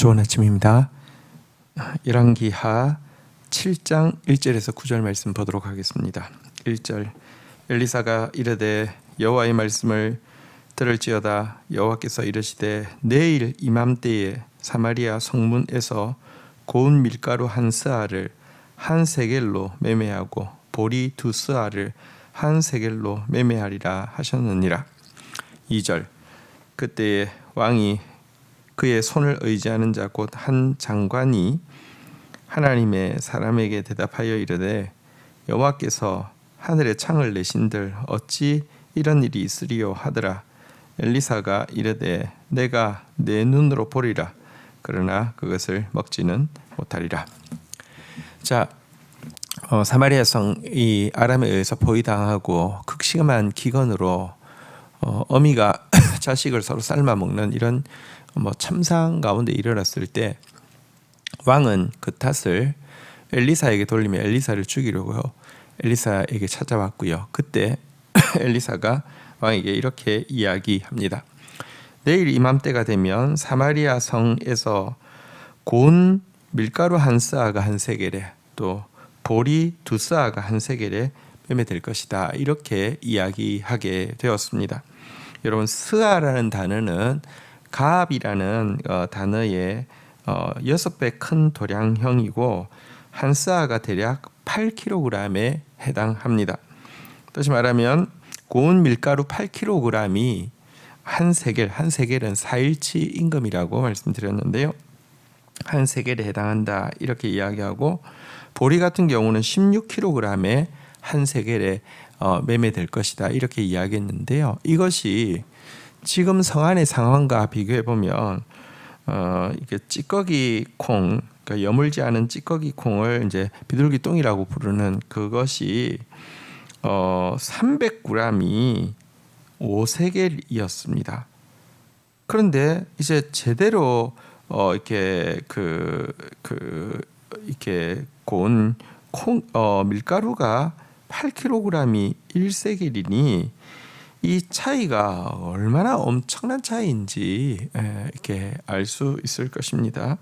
좋은 아침입니다. 열왕기하 7장 1절에서 9절 말씀 보도록 하겠습니다. 1절 엘리사가 이르되 여호와의 말씀을 들을지어다. 여호와께서 이르시되 내일 이맘때에 사마리아 성문에서 고운 밀가루 한 스아를 한 세겔로 매매하고 보리 두 스아를 한 세겔로 매매하리라 하셨느니라. 2절 그때에 왕이 그의 손을 의지하는 자 곧 한 장관이 하나님의 사람에게 대답하여 이르되 여호와께서 하늘에 창을 내신들 어찌 이런 일이 있으리요 하더라. 엘리사가 이르되 내가 내 눈으로 보리라. 그러나 그것을 먹지는 못하리라. 자, 사마리아 성이 아람에 의해서 포위당하고 극심한 기근으로 어미가 자식을 서로 삶아 먹는 이런 참상 가운데 일어났을 때 왕은 그 탓을 엘리사에게 돌리며 엘리사를 죽이려고 엘리사에게 찾아왔고요. 그때 엘리사가 왕에게 이렇게 이야기합니다. 내일 이맘때가 되면 사마리아 성에서 고운 밀가루 한 스아가 한 세겔에 또 보리 두 스아가 한 세겔에 매매될 것이다. 이렇게 이야기하게 되었습니다. 여러분, 스아라는 단어는 갑이라는 단어의 6배 큰 도량형이고 한 스아가 대략 8kg에 해당합니다. 다시 말하면 고운 밀가루 8kg이 한 세겔은 4일치 임금이라고 말씀드렸는데요. 한 세겔에 해당한다 이렇게 이야기하고 보리 같은 경우는 16kg에 한 세겔에 매매될 것이다 이렇게 이야기했는데요. 이것이 지금 성안의 상황과 비교해 보면 이게 찌꺼기 콩, 그러니까 여물지 않은 찌꺼기 콩을 이제 비둘기똥이라고 부르는 그것이 300g이 5세겔이었습니다. 그런데 이제 제대로 이렇게 이렇게 고운 밀가루가 8kg이 1세겔이니 이 차이가 얼마나 엄청난 차이인지 이렇게 알 수 있을 것입니다.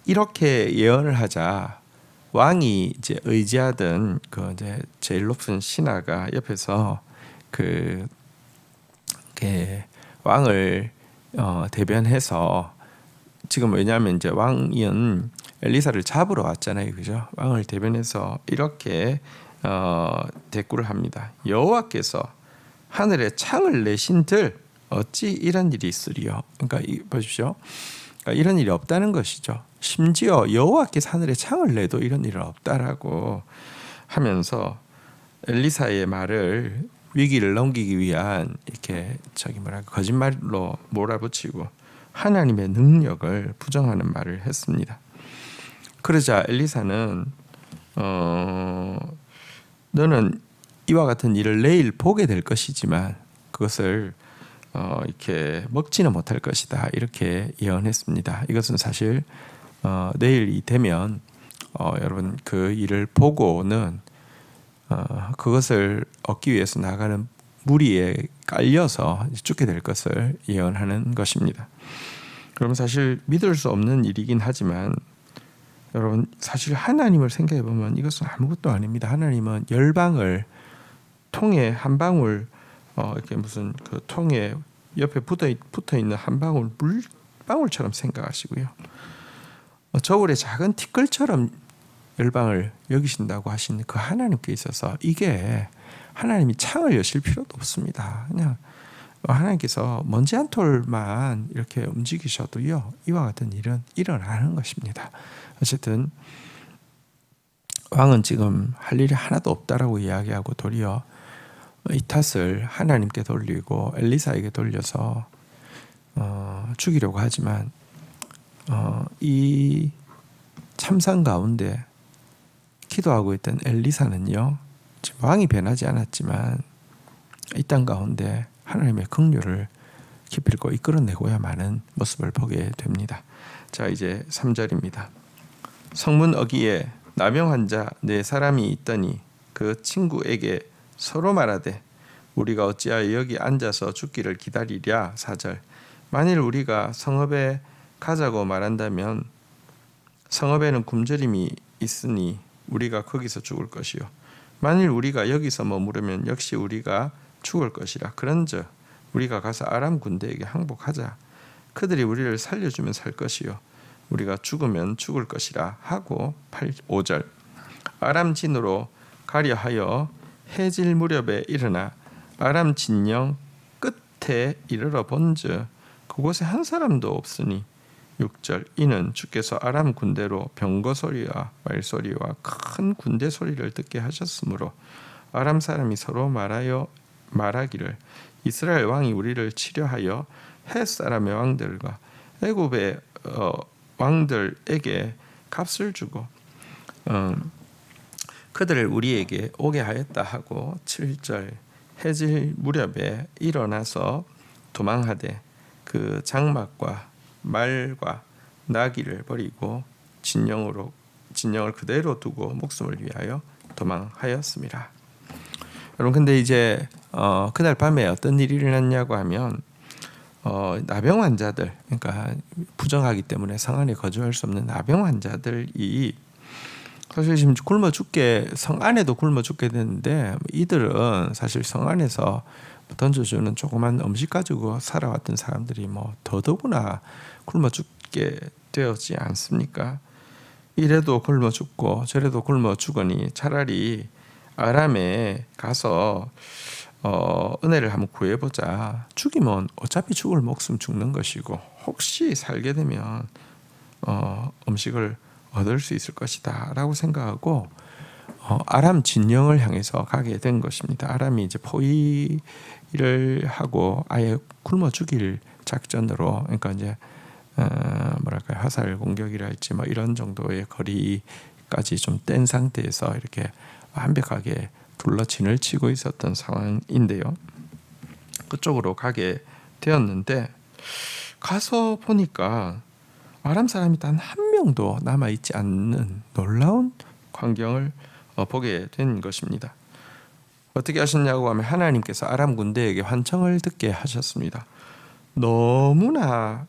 이렇게 예언을 하자 왕이 이제 의지하던 그 이제 제일 높은 신하가 옆에서 왕을 대변해서 지금 왜냐하면 이제 왕은 엘리사를 잡으러 왔잖아요, 그죠? 왕을 대변해서 이렇게 대꾸를 합니다. 여호와께서 하늘에 창을 내신들 어찌 이런 일이 있으리요? 그러니까 보십시오. 그러니까 이런 일이 없다는 것이죠. 심지어 여호와께서 하늘에 창을 내도 이런 일은 없다라고 하면서 엘리사의 말을 위기를 넘기기 위한 이렇게 거짓말로 몰아붙이고 하나님의 능력을 부정하는 말을 했습니다. 그러자 엘리사는 너는 이와 같은 일을 내일 보게 될 것이지만 그것을 이렇게 먹지는 못할 것이다 이렇게 예언했습니다. 이것은 사실 내일이 되면 여러분 그 일을 보고는 그것을 얻기 위해서 나가는 무리에 깔려서 죽게 될 것을 예언하는 것입니다. 그럼 사실 믿을 수 없는 일이긴 하지만 여러분 사실 하나님을 생각해 보면 이것은 아무것도 아닙니다. 하나님은 열방을 통에 한 방울 이렇게 무슨 그 통에 옆에 붙어 있는 한 방울 물방울처럼 생각하시고요. 저울의 작은 티끌처럼 열방을 여기신다고 하신 그 하나님께 있어서 이게 하나님이 창을 여실 필요도 없습니다. 그냥 하나님께서 먼지 한 톨만 이렇게 움직이셔도요 이와 같은 일은 일어나는 것입니다. 어쨌든 왕은 지금 할 일이 하나도 없다라고 이야기하고 도리어 이 탓을 하나님께 돌리고 엘리사에게 돌려서 죽이려고 하지만 이 참상 가운데 기도하고 있던 엘리사는요 지금 왕이 변하지 않았지만 이 땅 가운데 하나님의 긍휼을 기필코 이끌어내고야 마는 모습을 보게 됩니다. 자, 이제 3절입니다. 성문 어귀에 나병 자 네 사람이 있더니 그 친구에게 서로 말하되 우리가 어찌하여 여기 앉아서 죽기를 기다리랴. 4절 만일 우리가 성읍에 가자고 말한다면 성읍에는 굶주림이 있으니 우리가 거기서 죽을 것이요 만일 우리가 여기서 머무르면 역시 우리가 죽을 것이라. 그런즉 우리가 가서 아람 군대에게 항복하자. 그들이 우리를 살려주면 살 것이요 우리가 죽으면 죽을 것이라 하고 5절 아람 진으로 가려 하여 해질 무렵에 일어나 아람 진영 끝에 이르러 본즉 그곳에 한 사람도 없으니 6절 이는 주께서 아람 군대로 병거 소리와 말소리와 큰 군대 소리를 듣게 하셨으므로 아람 사람이 서로 말하기를 이스라엘 왕이 우리를 치려하여 헷 사람의 왕들과 애굽의 왕들에게 값을 주고 그들을 우리에게 오게 하였다 하고 7절 해질 무렵에 일어나서 도망하되 그 장막과 말과 나귀를 버리고 진영을 그대로 두고 목숨을 위하여 도망하였습니다. 여러분 근데 이제 그날 밤에 어떤 일이 일어났냐고 하면 나병 환자들 그러니까 부정하기 때문에 성 안에 거주할 수 없는 나병 환자들이 사실 지금 굶어 죽게 성 안에도 굶어 죽게 되는데 이들은 사실 성 안에서 던져주는 조그만 음식 가지고 살아왔던 사람들이 뭐 더더구나 굶어 죽게 되었지 않습니까? 이래도 굶어 죽고 저래도 굶어 죽으니 차라리 아람에 가서 은혜를 한번 구해보자. 죽이면 어차피 죽을 목숨 죽는 것이고 혹시 살게 되면 음식을 얻을 수 있을 것이다 라고 생각하고 아람 진영을 향해서 가게 된 것입니다. 아람이 이제 포위를 하고 아예 굶어 죽일 작전으로 그러니까 이제 뭐랄까요 화살 공격이랄지 뭐 이런 정도의 거리까지 좀 뗀 상태에서 이렇게 완벽하게 둘러진을 치고 있었던 상황인데요. 그쪽으로 가게 되었는데 가서 보니까 아람 사람이 단 한 명도 남아 있지 않는 놀라운 광경을 보게 된 것입니다. 어떻게 하셨냐고 하면 하나님께서 아람 군대에게 환청을 듣게 하셨습니다. 너무나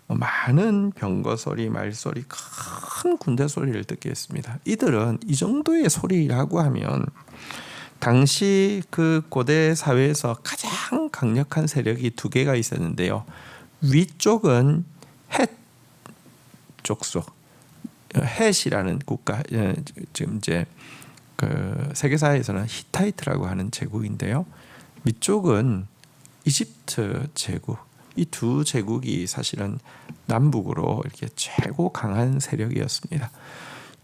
많은 병거 소리, 말소리, 큰 군대 소리를 듣게 했습니다. 이들은 이 정도의 소리라고 하면 당시 그 고대 사회에서 가장 강력한 세력이 두 개가 있었는데요. 위쪽은 헷 족속, 헷이라는 국가, 지금 이제 그 세계사에서는 히타이트라고 하는 제국인데요. 밑쪽은 이집트 제국. 이 두 제국이 사실은 남북으로 이렇게 최고 강한 세력이었습니다.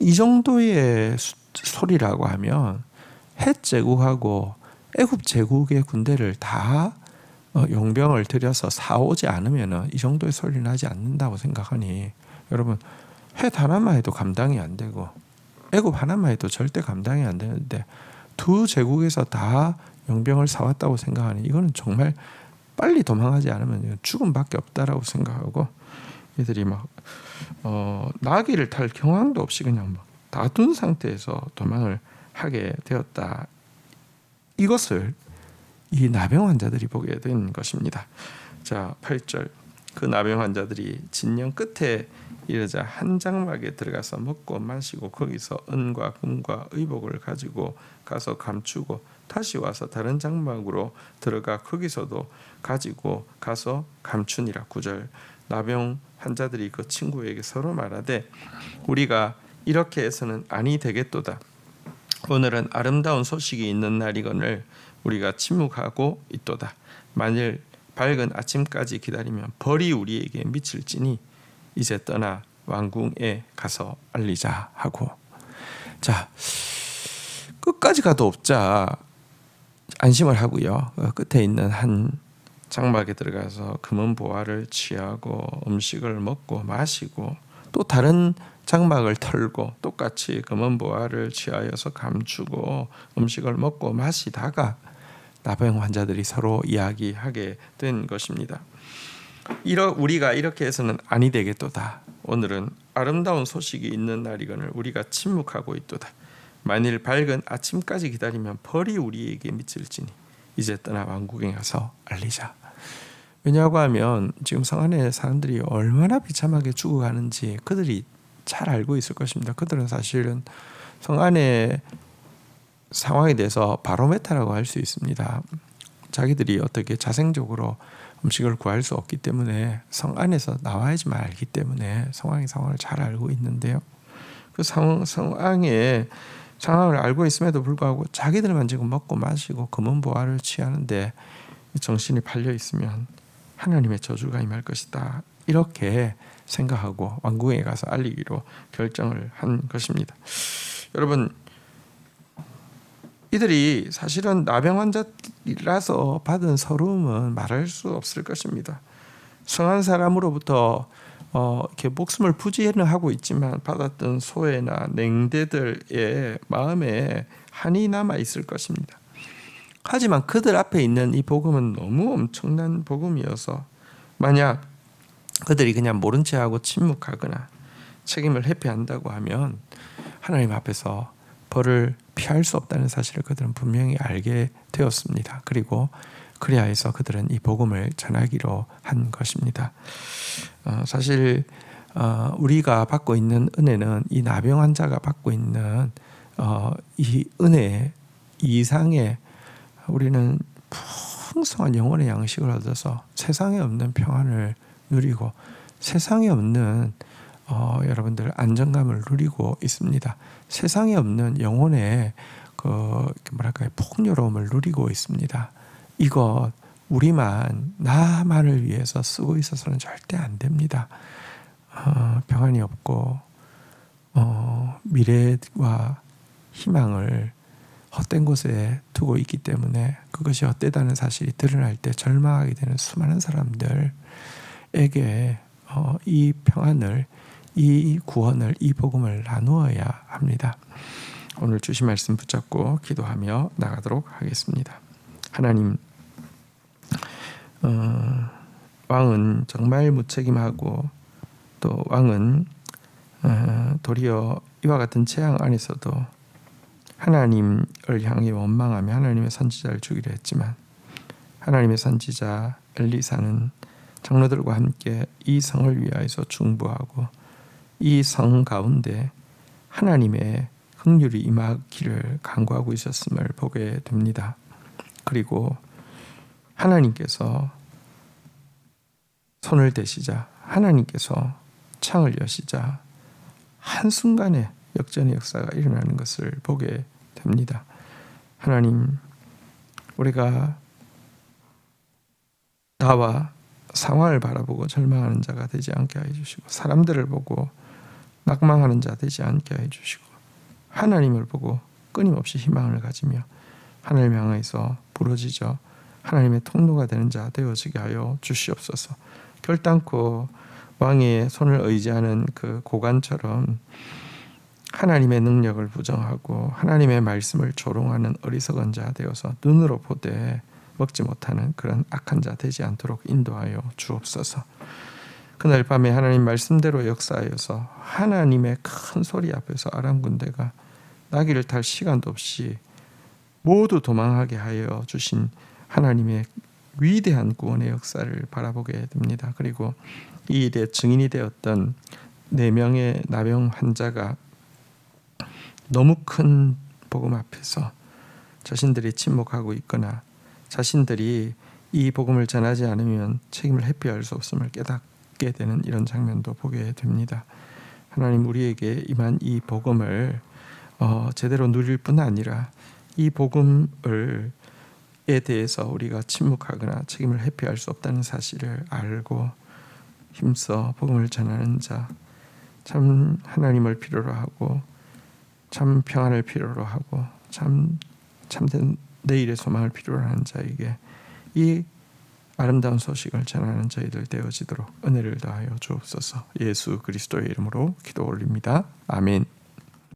이 정도의 소리라고 하면 헷 제국하고 애굽 제국의 군대를 다 용병을 들여서 사오지 않으면 이 정도의 소리 나지 않는다고 생각하니 여러분 헷 하나만 해도 감당이 안 되고 애굽 하나만 해도 절대 감당이 안 되는데 두 제국에서 다 용병을 사왔다고 생각하니 이거는 정말 빨리 도망하지 않으면 죽음밖에 없다라고 생각하고 이들이 막 나귀를 탈 경황도 없이 그냥 막 다 둔 상태에서 도망을 하게 되었다. 이것을 이 나병 환자들이 보게 된 것입니다. 자, 8절 그 나병 환자들이 진영 끝에 이르자 한 장막에 들어가서 먹고 마시고 거기서 은과 금과 의복을 가지고 가서 감추고 다시 와서 다른 장막으로 들어가 거기서도 가지고 가서 감추니라. 9절 나병 환자들이 그 친구에게 서로 말하되 우리가 이렇게 해서는 아니 되겠도다. 오늘은 아름다운 소식이 있는 날이거늘 우리가 침묵하고 있도다. 만일 밝은 아침까지 기다리면 벌이 우리에게 미칠지니 이제 떠나 왕궁에 가서 알리자 하고. 자, 끝까지 가도 없자 안심을 하고요. 끝에 있는 한 장막에 들어가서 금은 보화를 취하고 음식을 먹고 마시고 또 다른 장막을 털고 똑같이 금은 보화를 취하여서 감추고 음식을 먹고 마시다가 나병 환자들이 서로 이야기하게 된 것입니다. 우리가 이렇게 해서는 아니 되겠도다. 오늘은 아름다운 소식이 있는 날이거늘 우리가 침묵하고 있도다. 만일 밝은 아침까지 기다리면 벌이 우리에게 미칠지니 이제 떠나 왕국에 가서 알리자. 왜냐하고 하면 지금 성 안에 사람들이 얼마나 비참하게 죽어가는지 그들이 잘 알고 있을 것입니다. 그들은 사실은 성 안의 상황에 대해서 바로메타라고 할 수 있습니다. 자기들이 어떻게 자생적으로 음식을 구할 수 없기 때문에 성 안에서 나와야지만 알기 때문에 상황의 상황을 잘 알고 있는데요. 그 상황의 상황을 알고 있음에도 불구하고 자기들만 지금 먹고 마시고 금은보화를 취하는데 정신이 팔려 있으면 하나님의 저주가 임할 것이다. 이렇게 생각하고 왕궁에 가서 알리기로 결정을 한 것입니다. 여러분, 이들이 사실은 나병 환자라서 받은 서러움은 말할 수 없을 것입니다. 성한 사람으로부터 이렇게 목숨을 부지는 하고 있지만 받았던 소외나 냉대들의 마음에 한이 남아 있을 것입니다. 하지만 그들 앞에 있는 이 복음은 너무 엄청난 복음이어서 만약 그들이 그냥 모른 채 하고 침묵하거나 책임을 회피한다고 하면 하나님 앞에서 벌을 피할 수 없다는 사실을 그들은 분명히 알게 되었습니다. 그리고 그리하여서 그들은 이 복음을 전하기로 한 것입니다. 사실 우리가 받고 있는 은혜는 이 나병 환자가 받고 있는 이 은혜 이상의 우리는 풍성한 영혼의 양식을 얻어서 세상에 없는 평안을 누리고 세상에 없는 여러분들 안정감을 누리고 있습니다. 세상에 없는 영혼의 풍요로움을 누리고 있습니다. 이것 우리만 나만을 위해서 쓰고 있어서는 절대 안 됩니다. 평안이 없고 미래와 희망을 헛된 곳에 두고 있기 때문에 그것이 헛되다는 사실이 드러날 때 절망하게 되는 수많은 사람들에게 이 평안을, 이 구원을, 이 복음을 나누어야 합니다. 오늘 주신 말씀 붙잡고 기도하며 나가도록 하겠습니다. 하나님, 왕은 정말 무책임하고 또 왕은 도리어 이와 같은 재앙 안에서도 하나님을 향해 원망하며 하나님의 선지자를 죽이려 했지만 하나님의 선지자 엘리사는 장로들과 함께 이 성을 위하여서 중보하고 이 성 가운데 하나님의 긍휼이 임하기를 간구하고 있었음을 보게 됩니다. 그리고 하나님께서 손을 대시자 하나님께서 창을 여시자 한순간에 역전의 역사가 일어나는 것을 보게 됩니다. 하나님, 우리가 나와 상황을 바라보고 절망하는 자가 되지 않게 해 주시고 사람들을 보고 낙망하는 자 되지 않게 해 주시고 하나님을 보고 끊임없이 희망을 가지며 하나님 향해서 부르짖어 하나님의 통로가 되는 자 되어지게 하여 주시옵소서. 결단코 왕의 손을 의지하는 그 고관처럼 하나님의 능력을 부정하고 하나님의 말씀을 조롱하는 어리석은 자 되어서 눈으로 보되 먹지 못하는 그런 악한 자 되지 않도록 인도하여 주옵소서. 그날 밤에 하나님 말씀대로 역사하여서 하나님의 큰 소리 앞에서 아람 군대가 나귀를 탈 시간도 없이 모두 도망하게 하여 주신 하나님의 위대한 구원의 역사를 바라보게 됩니다. 그리고 이 일의 증인이 되었던 4명의 나병 환자가 너무 큰 복음 앞에서 자신들이 침묵하고 있거나 자신들이 이 복음을 전하지 않으면 책임을 회피할 수 없음을 깨닫게 되는 이런 장면도 보게 됩니다. 하나님, 우리에게 임한 이 복음을 제대로 누릴 뿐 아니라 이 복음에 대해서 우리가 침묵하거나 책임을 회피할 수 없다는 사실을 알고 힘써 복음을 전하는 자, 참 하나님을 필요로 하고 참 평안을 필요로 하고 참된 내일의 소망을 필요로 하는 자에게 이 아름다운 소식을 전하는 저희들 되어지도록 은혜를 다하여 주옵소서. 예수 그리스도의 이름으로 기도 올립니다. 아멘.